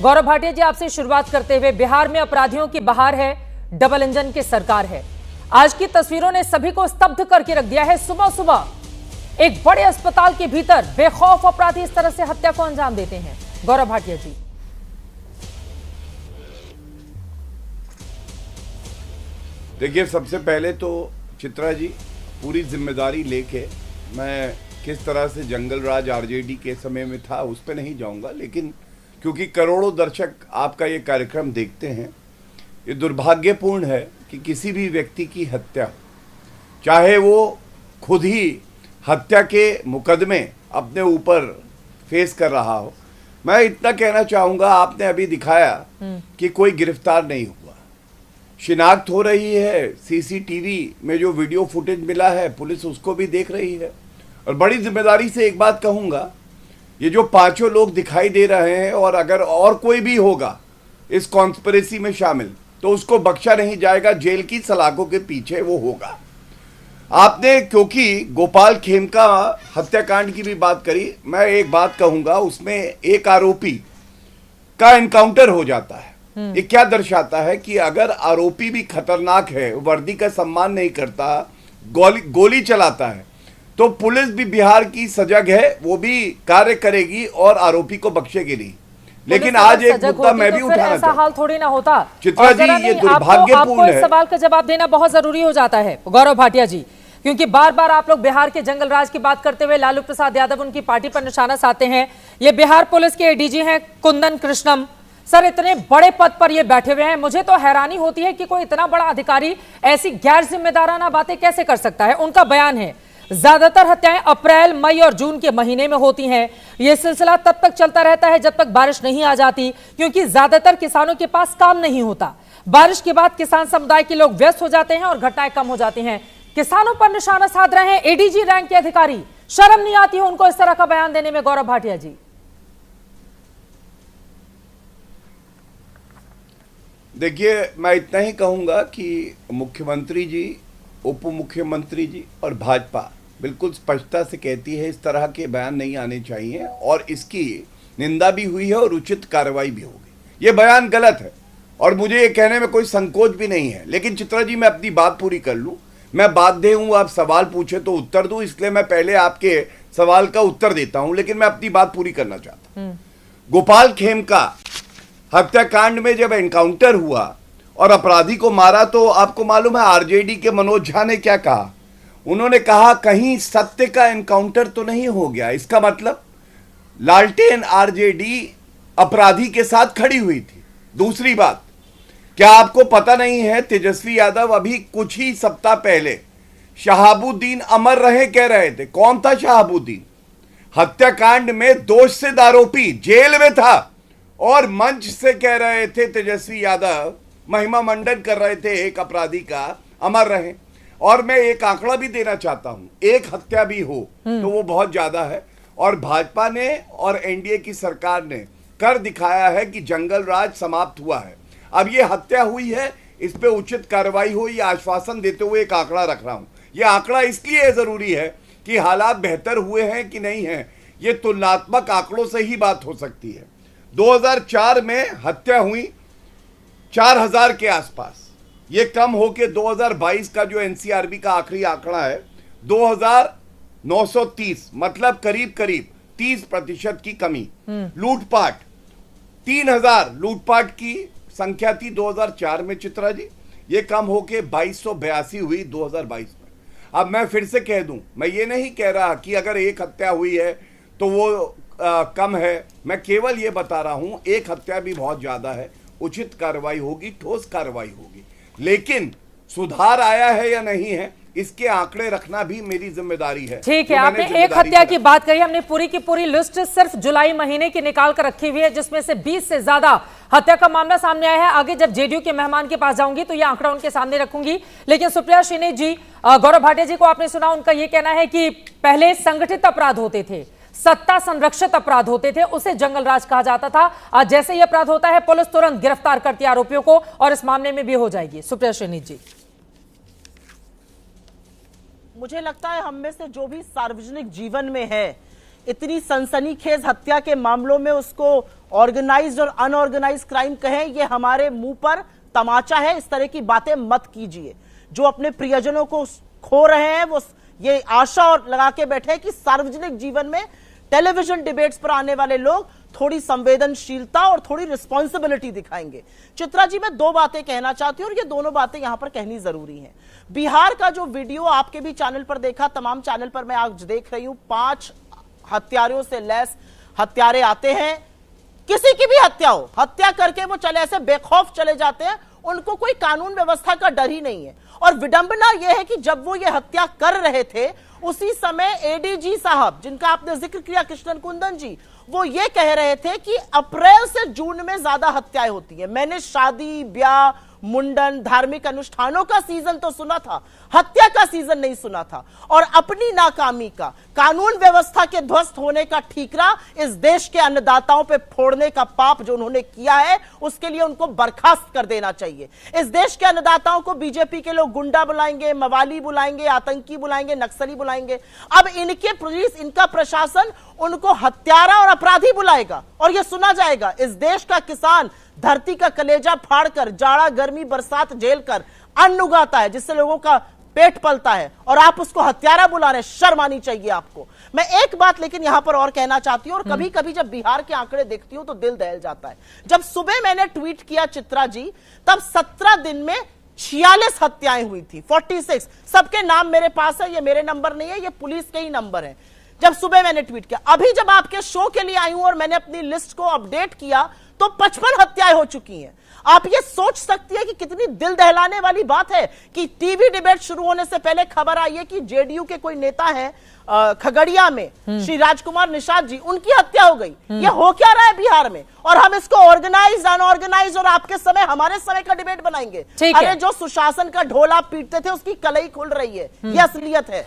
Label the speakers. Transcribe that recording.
Speaker 1: गौरव भाटिया जी, आपसे शुरुआत करते हुए, बिहार में अपराधियों की बहार है, डबल इंजन की सरकार है। आज की तस्वीरों ने सभी को स्तब्ध करके रख दिया है। सुबह सुबह एक बड़े अस्पताल के भीतर बेखौफ अपराधी इस तरह से हत्या को अंजाम देते हैं। गौरव भाटिया जी।
Speaker 2: देखिए, सबसे पहले तो चित्रा जी, पूरी जिम्मेदारी लेके मैं किस तरह से जंगल राज आरजेडी के समय में था उस पर नहीं जाऊंगा, लेकिन क्योंकि करोड़ों दर्शक आपका ये कार्यक्रम देखते हैं, ये दुर्भाग्यपूर्ण है कि किसी भी व्यक्ति की हत्या, चाहे वो खुद ही हत्या के मुकदमे अपने ऊपर फेस कर रहा हो। मैं इतना कहना चाहूँगा, आपने अभी दिखाया कि कोई गिरफ्तार नहीं हुआ, शिनाख्त हो रही है, सीसीटीवी में जो वीडियो फुटेज मिला है पुलिस उसको भी देख रही है। और बड़ी जिम्मेदारी से एक बात कहूँगा, ये जो पांचों लोग दिखाई दे रहे हैं, और अगर और कोई भी होगा इस कॉन्स्पिरेसी में शामिल, तो उसको बख्शा नहीं जाएगा, जेल की सलाखों के पीछे वो होगा। आपने क्योंकि गोपाल खेमका हत्याकांड की भी बात करी, मैं एक बात कहूँगा, उसमें एक आरोपी का एनकाउंटर हो जाता है। ये क्या दर्शाता है कि अगर आरोपी भी खतरनाक है, वर्दी का सम्मान नहीं करता, गोली चलाता है, तो पुलिस भी बिहार की सजग है, वो भी कार्य करेगी और आरोपी को बख्शेगी नहीं। लेकिन आज एक मुद्दा मैं भी उठाना
Speaker 1: ऐसा हाल थोड़ी ना होता।
Speaker 2: चित्रा जी, ये दुर्भाग्यपूर्ण है।
Speaker 1: इस सवाल का जवाब देना बहुत जरूरी हो जाता है गौरव भाटिया जी, क्योंकि बार बार आप लोग बिहार के जंगल राज की बात करते हुए लालू प्रसाद यादव उनकी पार्टी पर निशाना साधते हैं। ये बिहार पुलिस के एडीजी हैं कुंदन कृष्णम सर, इतने बड़े पद पर ये बैठे हुए हैं, मुझे तो हैरानी होती है कि कोई इतना बड़ा अधिकारी ऐसी गैर जिम्मेदाराना बातें कैसे कर सकता है। उनका बयान है, ज्यादातर हत्याएं अप्रैल, मई और जून के महीने में होती हैं। यह सिलसिला तब तक चलता रहता है जब तक बारिश नहीं आ जाती, क्योंकि ज्यादातर किसानों के पास काम नहीं होता। बारिश के बाद किसान समुदाय के लोग व्यस्त हो जाते हैं और घटनाएं कम हो जाती हैं। किसानों पर निशाना साध रहे हैं एडीजी रैंक के अधिकारी, शर्म नहीं आती है उनको इस तरह का बयान देने में? गौरव भाटिया जी।
Speaker 2: देखिए, मैं इतना ही कहूँगा कि मुख्यमंत्री जी, उप मुख्यमंत्री जी और भाजपा बिल्कुल स्पष्टता से कहती है इस तरह के बयान नहीं आने चाहिए, और इसकी निंदा भी हुई है और उचित कार्रवाई भी होगी। ये बयान गलत है और मुझे ये कहने में कोई संकोच भी नहीं है। लेकिन चित्रा जी, मैं अपनी बात पूरी कर लूँ, मैं बाध्य हूँ, आप सवाल पूछे तो उत्तर दूँ, इसलिए मैं पहले आपके सवाल का उत्तर देता हूँ, लेकिन मैं अपनी बात पूरी करना चाहता हूँ। गोपाल खेमका हत्याकांड में जब एनकाउंटर हुआ और अपराधी को मारा, तो आपको मालूम है आरजेडी के मनोज झा ने क्या कहा? उन्होंने कहा कहीं सत्य का एनकाउंटर तो नहीं हो गया। इसका मतलब लालटेन आरजेडी अपराधी के साथ खड़ी हुई थी। दूसरी बात, क्या आपको पता नहीं है, तेजस्वी यादव अभी कुछ ही सप्ताह पहले शहाबुद्दीन अमर रहे कह रहे थे। कौन था शहाबुद्दीन? हत्याकांड में दोषसिद्ध आरोपी, जेल में था, और मंच से कह रहे थे तेजस्वी यादव, महिमा मंडन कर रहे थे एक अपराधी का, अमर रहे। और मैं एक आंकड़ा भी देना चाहता हूं, एक हत्या भी हो तो वो बहुत ज्यादा है, और भाजपा ने और एनडीए की सरकार ने कर दिखाया है कि जंगल राज समाप्त हुआ है। अब ये हत्या हुई है, इस पे उचित कार्रवाई हो, ये आश्वासन देते हुए एक आंकड़ा रख रहा हूं। ये आंकड़ा इसलिए जरूरी है कि हालात बेहतर हुए हैं कि नहीं है, ये तुलनात्मक आंकड़ों से ही बात हो सकती है। 2004 में हत्या हुई 4000 के आसपास, ये कम होके 2022 का जो एनसीआरबी का आखिरी आंकड़ा है 2930, मतलब करीब करीब 30% की कमी। लूटपाट 3000 लूटपाट की संख्या थी 2004 में चित्रा जी, ये कम होके 2282 हुई 2022 में। अब मैं फिर से कह दूं, मैं ये नहीं कह रहा कि अगर एक हत्या हुई है तो वो कम है, मैं केवल ये बता रहा हूं एक हत्या भी बहुत ज्यादा है, उचित कार्रवाई होगी, ठोस कार्रवाई होगी। लेकिन सुधार आया है या नहीं है, इसके आंकड़े रखना भी मेरी जिम्मेदारी है।
Speaker 1: ठीक है, आपने एक हत्या की बात करी, हमने पूरी की पूरी लिस्ट सिर्फ जुलाई महीने की निकाल कर रखी हुई है, जिसमें से 20 से ज्यादा हत्या का मामला सामने आया है। आगे जब जेडीयू के मेहमान के पास जाऊंगी तो यह आंकड़ा उनके सामने रखूंगी। लेकिन सुप्रिया श्रीनेत जी, गौरव भाटिया जी को आपने सुना, उनका यह कहना है कि पहले संगठित अपराध होते थे, सत्ता संरक्षित अपराध होते थे, उसे जंगल राज कहा जाता था। आज जैसे ही अपराध होता है पुलिस तुरंत गिरफ्तार करती है आरोपियों को, और इस मामले में भी हो जाएगी। सुप्रिया श्रीनेत जी।
Speaker 3: मुझे लगता है हम में से जो भी सार्वजनिक जीवन में है, इतनी सनसनीखेज हत्या के मामलों में उसको ऑर्गेनाइज्ड और अनऑर्गेनाइज्ड क्राइम कहें, ये हमारे मुंह पर तमाचा है। इस तरह की बातें मत कीजिए। जो अपने प्रियजनों को खो रहे हैं वो ये आशा और लगा के बैठे हैं कि सार्वजनिक जीवन में टेलीविजन डिबेट्स पर आने वाले लोग थोड़ी संवेदनशीलता और थोड़ी रिस्पॉन्सिबिलिटी दिखाएंगे। चित्रा जी, मैं दो बातें कहना चाहती हूं और ये दोनों बातें यहां पर कहनी जरूरी हैं। बिहार का जो वीडियो आपके भी चैनल पर देखा, तमाम चैनल पर मैं आज देख रही हूं, 5 हत्यारों से लैस हत्यारे आते हैं, किसी की भी हत्या हो, हत्या करके वो चले ऐसे बेखौफ चले जाते हैं, उनको कोई कानून व्यवस्था का डर ही नहीं है। और विडंबना यह है कि जब वो ये हत्या कर रहे थे उसी समय एडीजी साहब, जिनका आपने जिक्र किया, कृष्णन कुंदन जी, वो ये कह रहे थे कि अप्रैल से जून में ज्यादा हत्याएं होती है। मैंने शादी, ब्याह, मुंडन, धार्मिक अनुष्ठानों का सीजन तो सुना था, हत्या का सीजन नहीं सुना था। और अपनी नाकामी का, कानून व्यवस्था के ध्वस्त होने का ठीकरा इस देश के अन्नदाताओं पे फोड़ने का पाप जो उन्होंने किया है, उसके लिए उनको बर्खास्त कर देना चाहिए। इस देश के अन्नदाताओं को बीजेपी के लोग गुंडा बुलाएंगे, मवाली बुलाएंगे, आतंकी बुलाएंगे, नक्सली बुलाएंगे। अब इनके पुलिस, इनका प्रशासन उनको हत्यारा और अपराधी बुलाएगा और यह सुना जाएगा। इस देश का किसान धरती का कलेजा फाड़कर, जाड़ा, गर्मी, बरसात झेल कर अन्न उगाता है, जिससे लोगों का पेट पलता है, और आप उसको हत्यारा बुला रहे हैं। शर्म आनी चाहिए आपको। मैं एक बात लेकिन यहां पर और कहना चाहती हूं, और कभी कभी जब बिहार के आंकड़े देखती हूं तो दिल दहल जाता है। जब सुबह मैंने ट्वीट किया चित्रा जी, तब 17 दिन में 46 हत्याएं हुई थी, 46। सबके नाम मेरे पास है, ये मेरे नंबर नहीं है, ये पुलिस के ही नंबर है। जब सुबह मैंने ट्वीट किया, अभी जब आपके शो के लिए आई हूं और मैंने अपनी लिस्ट को अपडेट किया तो 55 हत्याएं हो चुकी हैं। आप ये सोच सकती है कि कितनी दिल दहलाने वाली बात है कि टीवी डिबेट शुरू होने से पहले खबर आई है कि जेडीयू के कोई नेता हैं खगड़िया में, श्री राजकुमार निषाद जी, उनकी हत्या हो गई। ये हो क्या रहा है बिहार में? और हम इसको ऑर्गेनाइज, अनऑर्गेनाइज और आपके समय, हमारे समय का डिबेट बनाएंगे। अरे जो सुशासन का ढोल आप पीटते थे उसकी कलई खुल रही है, ये असलियत है।